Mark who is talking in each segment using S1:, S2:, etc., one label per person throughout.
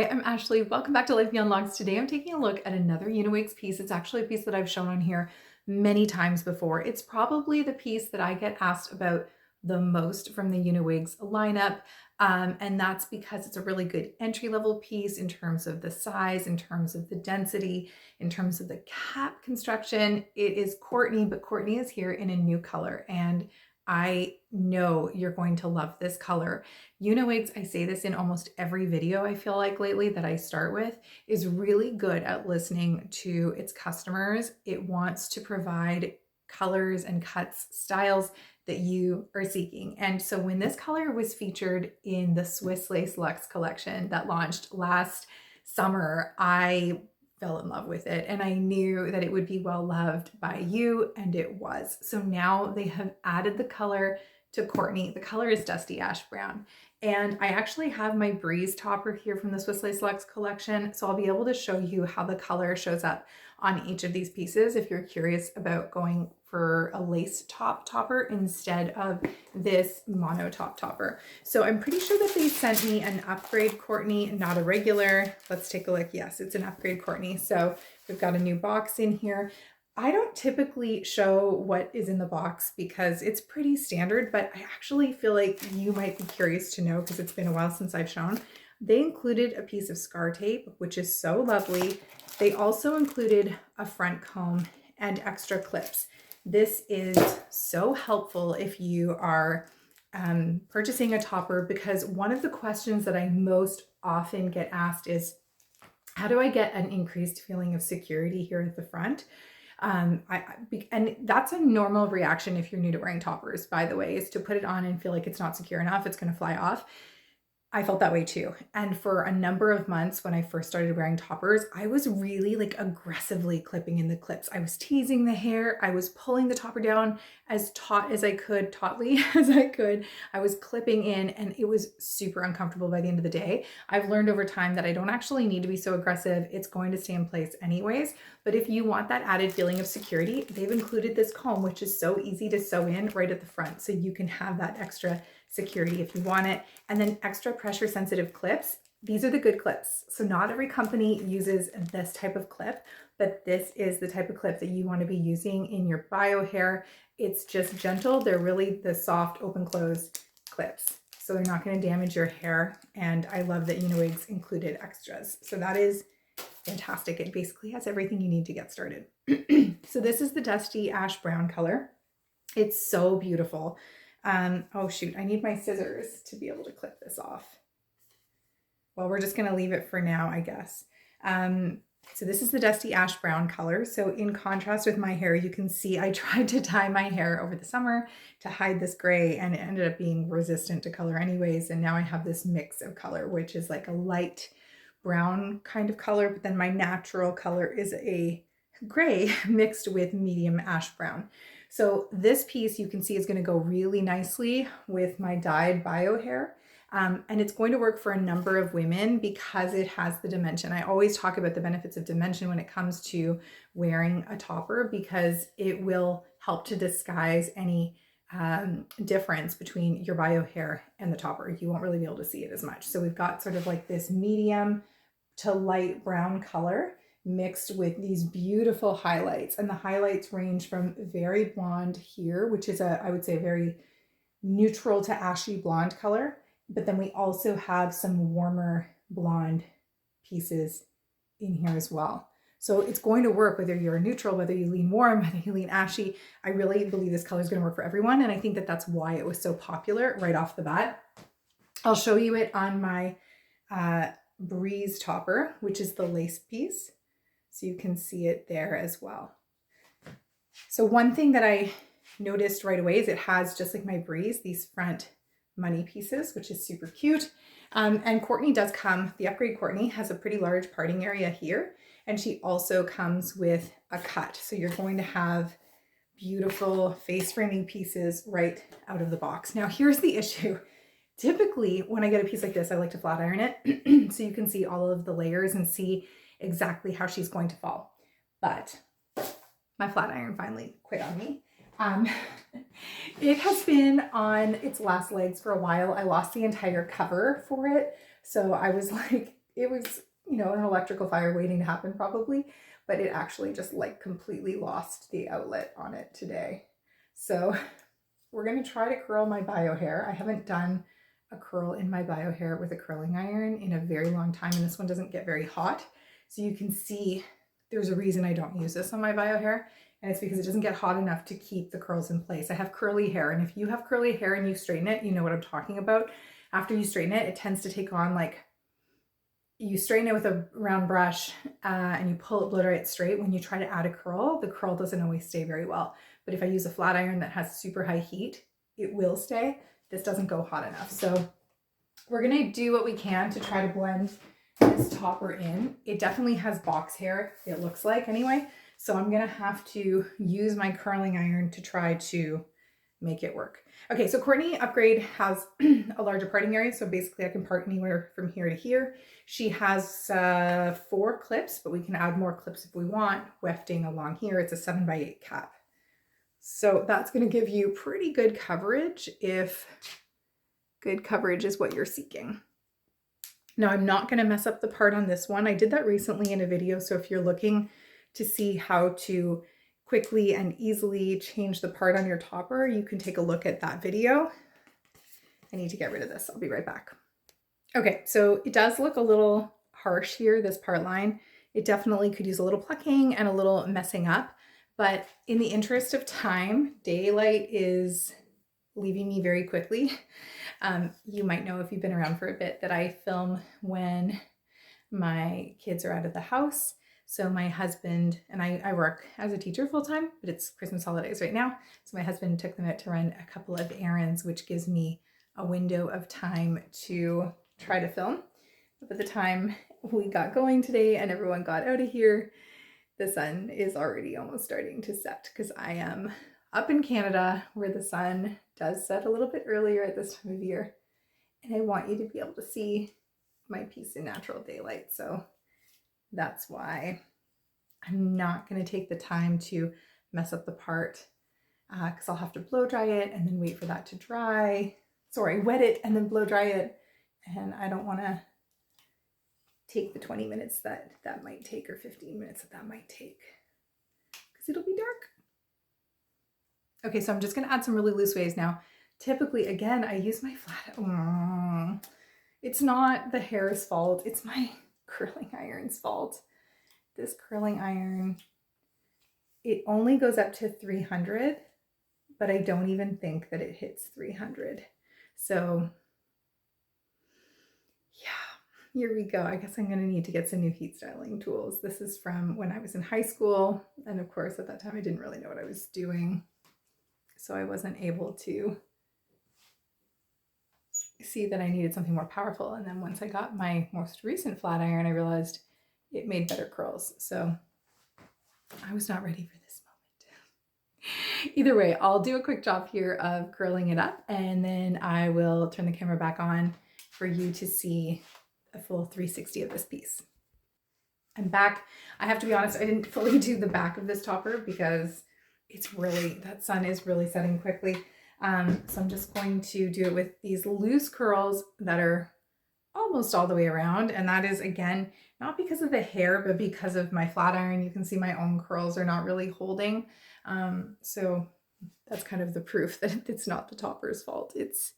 S1: Hi, I'm Ashley. Welcome back to Life Beyond Logs. Today I'm taking a look at another Uniwigs piece. It's actually a piece that I've shown on here many times before. It's probably the piece that I get asked about the most from the Uniwigs lineup. And that's because it's a really good entry-level piece in terms of the size, in terms of the density, in terms of the cap construction. It is Courtney, but Courtney is here in a new color, and I know you're going to love this color. Uniwigs, I say this in almost every video I feel like lately that I start with, is really good at listening to its customers. It wants to provide colors and cuts, styles that you are seeking. And so when this color was featured in the Swiss Lace Luxe collection that launched last summer, I fell in love with it and I knew that it would be well loved by you, and it was. So now they have added the color to Courtney. The color is Dusty Ash Brown. And I actually have my Breeze topper here from the Swiss Lace Luxe collection. So I'll be able to show you how the color shows up on each of these pieces if you're curious about going for a lace topper instead of this mono topper. So I'm pretty sure that they sent me an upgrade Courtney, not a regular. Let's take a look. Yes, it's an upgrade Courtney. So we've got a new box in here. I don't typically show what is in the box because it's pretty standard, but I actually feel like you might be curious to know because it's been a while since I've shown. They included a piece of scar tape, which is so lovely. They also included a front comb and extra clips. This is so helpful if you are purchasing a topper, because one of the questions that I most often get asked is, how do I get an increased feeling of security here at the front? And that's a normal reaction if you're new to wearing toppers, by the way, is to put it on and feel like it's not secure enough, it's going to fly off. I felt that way too. And for a number of months when I first started wearing toppers, I was really like aggressively clipping in the clips. I was teasing the hair. I was pulling the topper down as tautly as I could. I was clipping in, and it was super uncomfortable by the end of the day. I've learned over time that I don't actually need to be so aggressive. It's going to stay in place anyways. But if you want that added feeling of security, they've included this comb, which is so easy to sew in right at the front. So you can have that extra security if you want it. And then extra pressure sensitive clips. These are the good clips. So not every company uses this type of clip, but this is the type of clip that you want to be using in your bio hair. It's just gentle. They're really the soft open close clips. So they're not going to damage your hair. And I love that Uniwigs included extras. So that is fantastic. It basically has everything you need to get started. So this is the Dusty Ash Brown color. It's so beautiful. Oh shoot, I need my scissors to be able to clip this off. Well, we're just going to leave it for now, I guess. So this is the Dusty Ash Brown color. So in contrast with my hair, you can see I tried to dye my hair over the summer to hide this gray, and it ended up being resistant to color anyways. And now I have this mix of color, which is like a light brown kind of color, but then my natural color is a gray mixed with medium ash brown. So this piece you can see is going to go really nicely with my dyed bio hair. And it's going to work for a number of women because it has the dimension. I always talk about the benefits of dimension when it comes to wearing a topper, because it will help to disguise any difference between your bio hair and the topper. You won't really be able to see it as much. So we've got sort of like this medium to light brown color mixed with these beautiful highlights. And the highlights range from very blonde here, which is I would say a very neutral to ashy blonde color. But then we also have some warmer blonde pieces in here as well. So it's going to work whether you're neutral, whether you lean warm, whether you lean ashy. I really believe this color is going to work for everyone. And I think that that's why it was so popular right off the bat. I'll show you it on my Breeze topper, which is the lace piece. So you can see it there as well. So one thing that I noticed right away is it has, just like my Breeze, these front money pieces, which is super cute. And Courtney does come, the upgrade Courtney has a pretty large parting area here. And she also comes with a cut. So you're going to have beautiful face framing pieces right out of the box. Now here's the issue. Typically, when I get a piece like this, I like to flat iron it so you can see all of the layers and see exactly how she's going to fall. But my flat iron finally quit on me. It has been on its last legs for a while. I lost the entire cover for it. So I was like it was, you know, an electrical fire waiting to happen probably, but it actually just like completely lost the outlet on it today. So we're going to try to curl my bio hair. I haven't done a curl in my bio hair with a curling iron in a very long time, and this one doesn't get very hot. So you can see there's a reason I don't use this on my bio hair, and it's because it doesn't get hot enough to keep the curls in place. I have curly hair, and if you have curly hair and you straighten it, you know what I'm talking about. After you straighten it, it tends to take on like, you straighten it with a round brush and you pull it, blow dry it straight. When you try to add a curl, the curl doesn't always stay very well. But if I use a flat iron that has super high heat, it will stay. This doesn't go hot enough. So we're gonna do what we can to try to blend this topper in. It definitely has box hair, it looks like anyway. So I'm gonna have to use my curling iron to try to make it work. Okay, so Courtney Upgrade has a larger parting area. So basically I can part anywhere from here to here. She has 4 clips, but we can add more clips if we want, wefting along here. It's a 7x8 cap. So that's gonna give you pretty good coverage if good coverage is what you're seeking. Now I'm not gonna mess up the part on this one. I did that recently in a video. So if you're looking to see how to quickly and easily change the part on your topper, you can take a look at that video. I need to get rid of this. I'll be right back. Okay, so it does look a little harsh here, this part line. It definitely could use a little plucking and a little messing up, but in the interest of time, daylight is leaving me very quickly. You might know if you've been around for a bit that I film when my kids are out of the house. So my husband and I work as a teacher full-time, but it's Christmas holidays right now. So my husband took them out to run a couple of errands, which gives me a window of time to try to film. But by the time we got going today and everyone got out of here, the sun is already almost starting to set because I am up in Canada where the sun does set a little bit earlier at this time of year. And I want you to be able to see my piece in natural daylight. So that's why I'm not going to take the time to mess up the part because I'll have to blow dry it and then wait for that to dry. Sorry, wet it and then blow dry it. And I don't want to take the 20 minutes that might take or 15 minutes that might take because it'll be dark. Okay, so I'm just going to add some really loose waves now. Typically, again, I use my flat. It's not the hair's fault. It's my curling iron's fault. This curling iron, it only goes up to 300, but I don't even think that it hits 300. So yeah, here we go. I guess I'm going to need to get some new heat styling tools. This is from when I was in high school. And of course, at that time, I didn't really know what I was doing. So I wasn't able to see that I needed something more powerful. And then once I got my most recent flat iron, I realized it made better curls. So I was not ready for this moment. Either way, I'll do a quick job here of curling it up and then I will turn the camera back on for you to see a full 360 of this piece. I'm back. I have to be honest, I didn't fully do the back of this topper because it's really, that sun is really setting quickly. So I'm just going to do it with these loose curls that are almost all the way around. And that is, again, not because of the hair, but because of my flat iron. You can see my own curls are not really holding. So that's kind of the proof that it's not the topper's fault. It's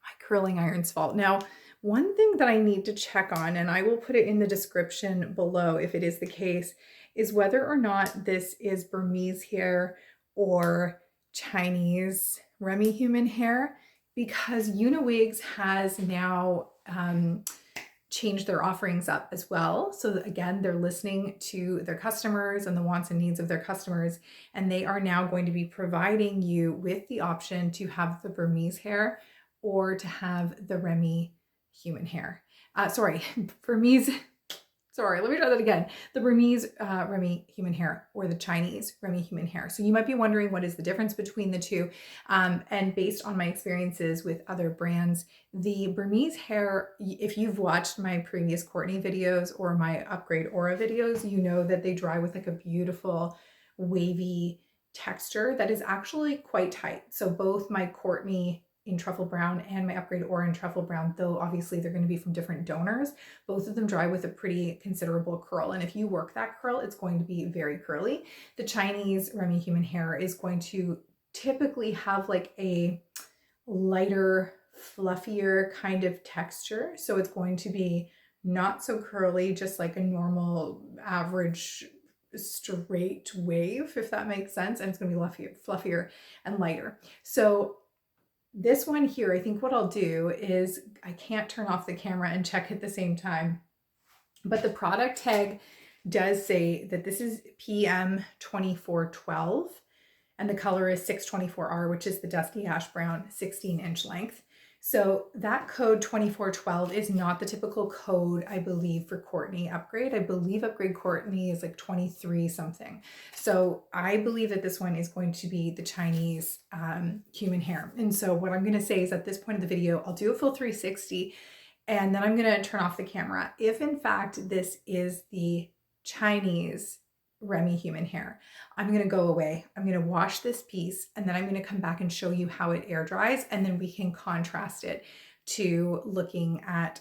S1: my curling iron's fault. Now, one thing that I need to check on, and I will put it in the description below if it is the case, is whether or not this is Burmese hair or Chinese Remy Human Hair, because Uniwigs has now changed their offerings up as well. So again, they're listening to their customers and the wants and needs of their customers, and they are now going to be providing you with the option to have the Burmese hair or to have the Remy Human Hair. Burmese. Sorry, let me try that again. The Burmese Remy Human Hair or the Chinese Remy Human Hair. So you might be wondering what is the difference between the two. And based on my experiences with other brands, the Burmese hair, if you've watched my previous Courtney videos or my Upgrade Aura videos, you know that they dry with like a beautiful wavy texture that is actually quite tight. So both my Courtney in truffle brown and my upgrade ore in truffle brown, though obviously they're going to be from different donors. Both of them dry with a pretty considerable curl. And if you work that curl, it's going to be very curly. The Chinese Remy Human Hair is going to typically have like a lighter, fluffier kind of texture. So it's going to be not so curly, just like a normal average straight wave, if that makes sense. And it's going to be fluffier and lighter. So this one here, I think what I'll do is, I can't turn off the camera and check at the same time, but the product tag does say that this is PM 2412 and the color is 624R, which is the dusky ash brown 16-inch length. So that code 2412 is not the typical code, I believe, for Courtney upgrade. I believe upgrade Courtney is like 23 something. So I believe that this one is going to be the Chinese human hair. And so what I'm going to say is, at this point of the video, I'll do a full 360 and then I'm going to turn off the camera. If in fact this is the Chinese Remy Human Hair, I'm going to go away. I'm going to wash this piece and then I'm going to come back and show you how it air dries, and then we can contrast it to looking at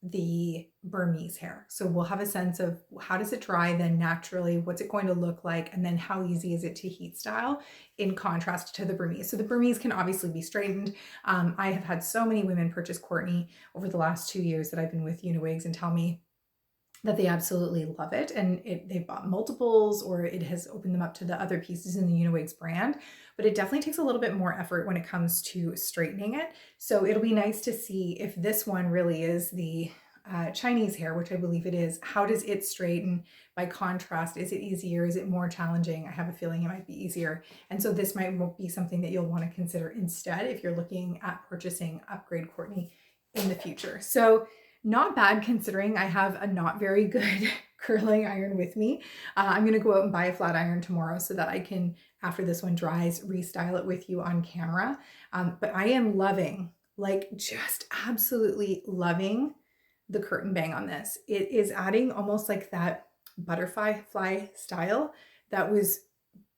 S1: the Burmese hair. So we'll have a sense of how does it dry then naturally, what's it going to look like, and then how easy is it to heat style in contrast to the Burmese. So the Burmese can obviously be straightened. I have had so many women purchase Courtney over the last 2 years that I've been with Uniwigs and tell me that they absolutely love it, and they've bought multiples, or it has opened them up to the other pieces in the Uniwigs brand, but it definitely takes a little bit more effort when it comes to straightening it. So it'll be nice to see if this one really is the Chinese hair, which I believe it is. How does it straighten by contrast? Is it easier? Is it more challenging? I have a feeling it might be easier. And so this might be something that you'll want to consider instead if you're looking at purchasing upgrade Courtney in the future. So not bad considering I have a not very good curling iron with me. I'm going to go out and buy a flat iron tomorrow so that I can, after this one dries, restyle it with you on camera. But I am loving, like just absolutely loving the curtain bang on this. It is adding almost like that butterfly fly style that was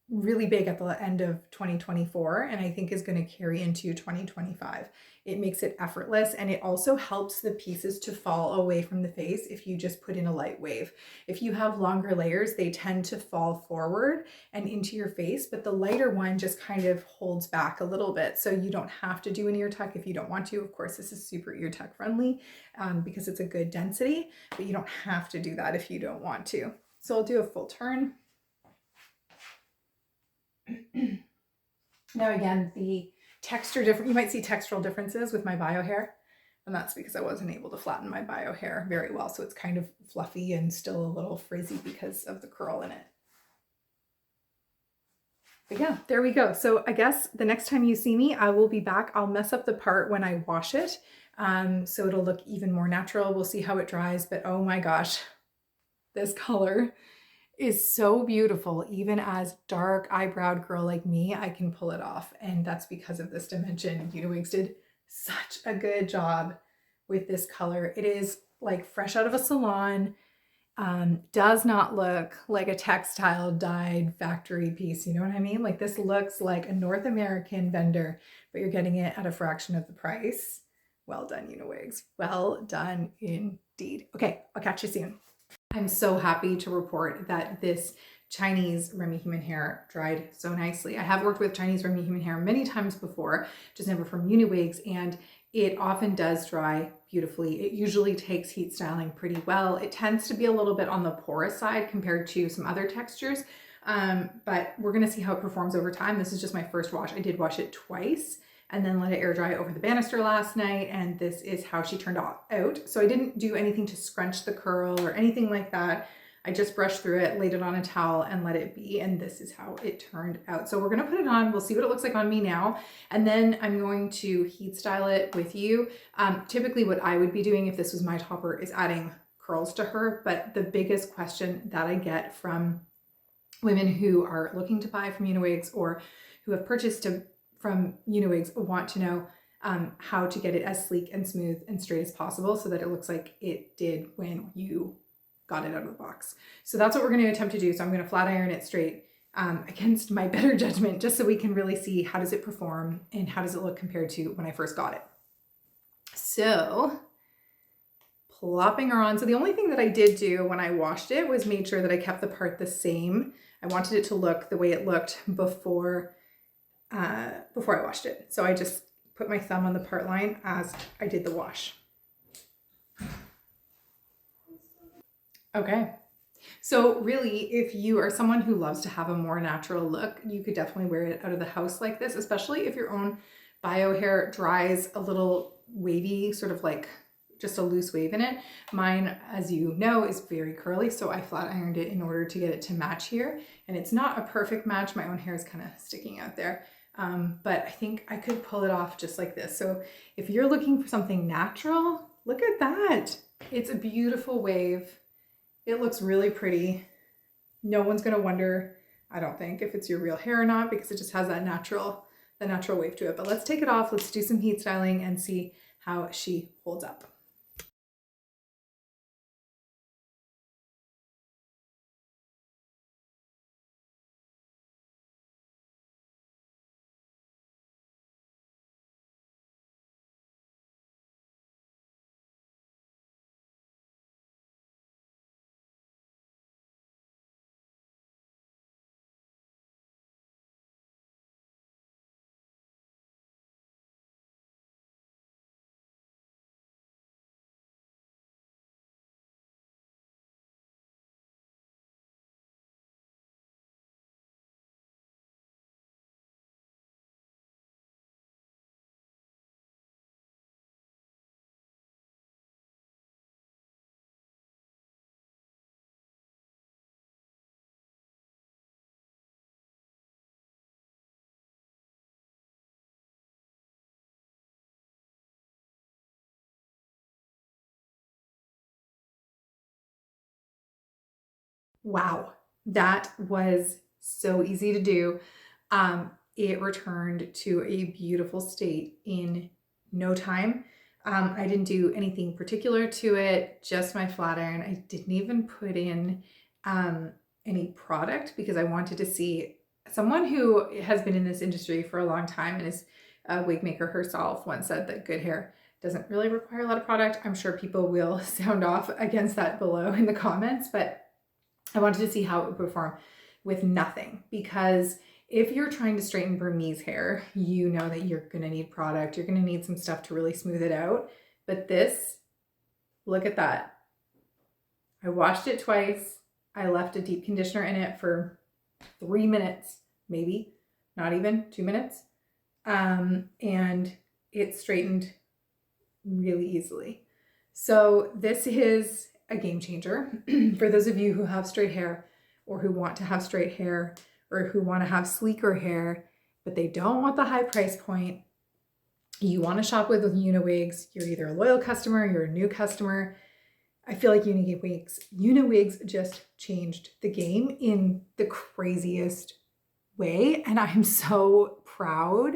S1: really big at the end of 2024 and I think is going to carry into 2025. It makes it effortless, and it also helps the pieces to fall away from the face if you just put in a light wave. If you have longer layers, they tend to fall forward and into your face, but the lighter one just kind of holds back a little bit. So you don't have to do an ear tuck if you don't want to. Of course, this is super ear tuck friendly because it's a good density, but you don't have to do that if you don't want to. So I'll do a full turn. Now again, the texture different, you might see textural differences with my bio hair, and that's because I wasn't able to flatten my bio hair very well. So it's kind of fluffy and still a little frizzy because of the curl in it. But yeah, there we go. So I guess the next time you see me, I will be back. I'll mess up the part when I wash it. So it'll look even more natural. We'll see how it dries, but oh my gosh, this color is so beautiful. Even as dark eyebrowed girl like me, I can pull it off. And that's because of this dimension. Uniwigs did such a good job with this color. It is like fresh out of a salon. Does not look like a textile dyed factory piece. You know what I mean? Like this looks like a North American vendor, but you're getting it at a fraction of the price. Well done, Uniwigs. Well done indeed. Okay, I'll catch you soon. I'm so happy to report that this Chinese Remy Human Hair dried so nicely. I have worked with Chinese Remy Human Hair many times before, just never from Uniwigs, and it often does dry beautifully. It usually takes heat styling pretty well. It tends to be a little bit on the porous side compared to some other textures, but we're gonna see how it performs over time. This is just my first wash. I did wash it twice and then let it air dry over the banister last night, and this is how she turned out. So I didn't do anything to scrunch the curl or anything like that. I just brushed through it, laid it on a towel, and let it be, and this is how it turned out. So we're gonna put it on, we'll see what it looks like on me now, and then I'm going to heat style it with you. Typically what I would be doing if this was my topper is adding curls to her, but the biggest question that I get from women who are looking to buy from Uniwigs or who have purchased from Uniwigs want to know how to get it as sleek and smooth and straight as possible so that it looks like it did when you got it out of the box. So that's what we're going to attempt to do. So I'm going to flat iron it straight against my better judgment, just so we can really see how does it perform and how does it look compared to when I first got it. So plopping her on. So the only thing that I did do when I washed it was made sure that I kept the part the same. I wanted it to look the way it looked before I washed it. So I just put my thumb on the part line as I did the wash. Okay. So really, if you are someone who loves to have a more natural look, you could definitely wear it out of the house like this, especially if your own bio hair dries a little wavy, sort of like just a loose wave in it. Mine, as you know, is very curly, so I flat ironed it in order to get it to match here. And it's not a perfect match. My own hair is kind of sticking out there. But I think I could pull it off just like this. So if you're looking for something natural, look at that. It's a beautiful wave. It looks really pretty. No one's gonna wonder, I don't think, if it's your real hair or not, because it just has that natural wave to it. But let's take it off. Let's do some heat styling and see how she holds up. Wow, that was so easy to do. It returned to a beautiful state in no time. I didn't do anything particular to it, just my flat iron. I didn't even put in any product because I wanted to see someone who has been in this industry for a long time and is a wig maker herself once said that good hair doesn't really require a lot of product. I'm sure people will sound off against that below in the comments, but I wanted to see how it would perform with nothing, because if you're trying to straighten Burmese hair, you know that you're going to need product. You're going to need some stuff to really smooth it out. But this, look at that. I washed it twice. I left a deep conditioner in it for 3 minutes, maybe, not even 2 minutes. And it straightened really easily. So this is a game changer for those of you who have straight hair, or who want to have straight hair, or who want to have sleeker hair, but they don't want the high price point. You want to shop with Uniwigs. You're either a loyal customer, you're a new customer. I feel like Uniwigs just changed the game in the craziest way. And I'm so proud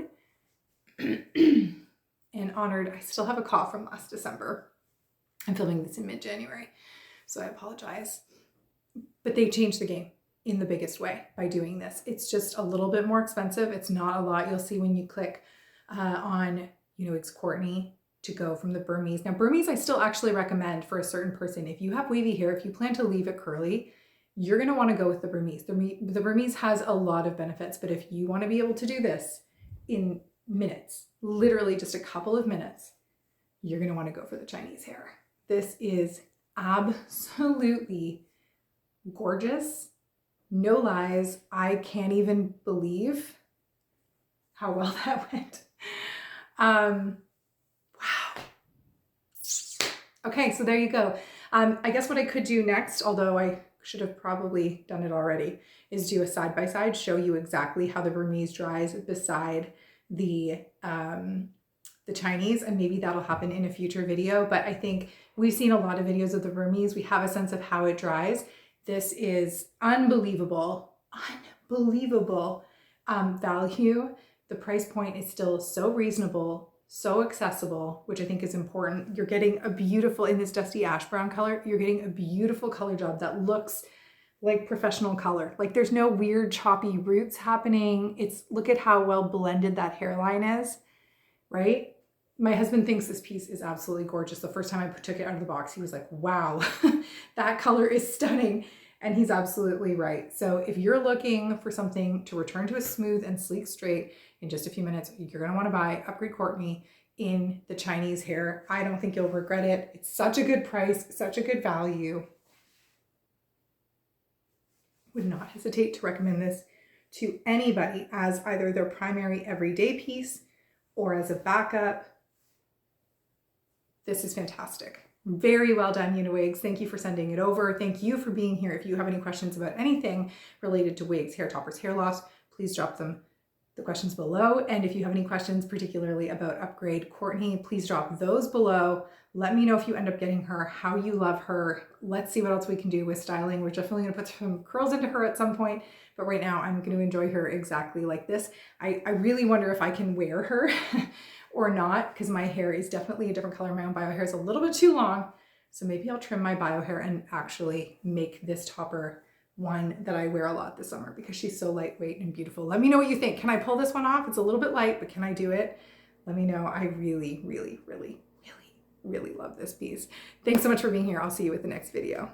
S1: and honored. I still have a cough from last December. I'm filming this in mid-January, so I apologize. But they changed the game in the biggest way by doing this. It's just a little bit more expensive. It's not a lot. You'll see when you click on Uniwigs Courtney to go from the Burmese. Now, Burmese I still actually recommend for a certain person. If you have wavy hair, if you plan to leave it curly, you're going to want to go with the Burmese. The Burmese has a lot of benefits, but if you want to be able to do this in minutes, literally just a couple of minutes, you're going to want to go for the Chinese hair. This is absolutely gorgeous. No lies. I can't even believe how well that went. Wow. Okay, so there you go. I guess what I could do next, although I should have probably done it already, is do a side-by-side, show you exactly how the Burmese dries beside the Chinese, and maybe that'll happen in a future video. But I think we've seen a lot of videos of the Burmese. We have a sense of how it dries. This is unbelievable value. The price point is still so reasonable, so accessible, which I think is important. You're getting a beautiful, in this dusty ash brown color, you're getting a beautiful color job that looks like professional color. Like there's no weird choppy roots happening. Look at how well blended that hairline is, right? My husband thinks this piece is absolutely gorgeous. The first time I took it out of the box, he was like, wow, that color is stunning. And he's absolutely right. So if you're looking for something to return to a smooth and sleek straight in just a few minutes, you're gonna wanna buy Upgrade Courtney in the Chinese hair. I don't think you'll regret it. It's such a good price, such a good value. Would not hesitate to recommend this to anybody as either their primary everyday piece or as a backup. This is fantastic. Very well done, Uniwigs. Thank you for sending it over. Thank you for being here. If you have any questions about anything related to wigs, hair toppers, hair loss, please drop the questions below. And if you have any questions particularly about Upgrade Courtney, please drop those below. Let me know if you end up getting her, how you love her. Let's see what else we can do with styling. We're definitely gonna put some curls into her at some point, but right now I'm gonna enjoy her exactly like this. I really wonder if I can wear her or not, because my hair is definitely a different color. My own bio hair is a little bit too long. So maybe I'll trim my bio hair and actually make this topper one that I wear a lot this summer because she's so lightweight and beautiful. Let me know what you think. Can I pull this one off? It's a little bit light, but can I do it? Let me know. I really, really, really, really, really love this piece. Thanks so much for being here. I'll see you with the next video.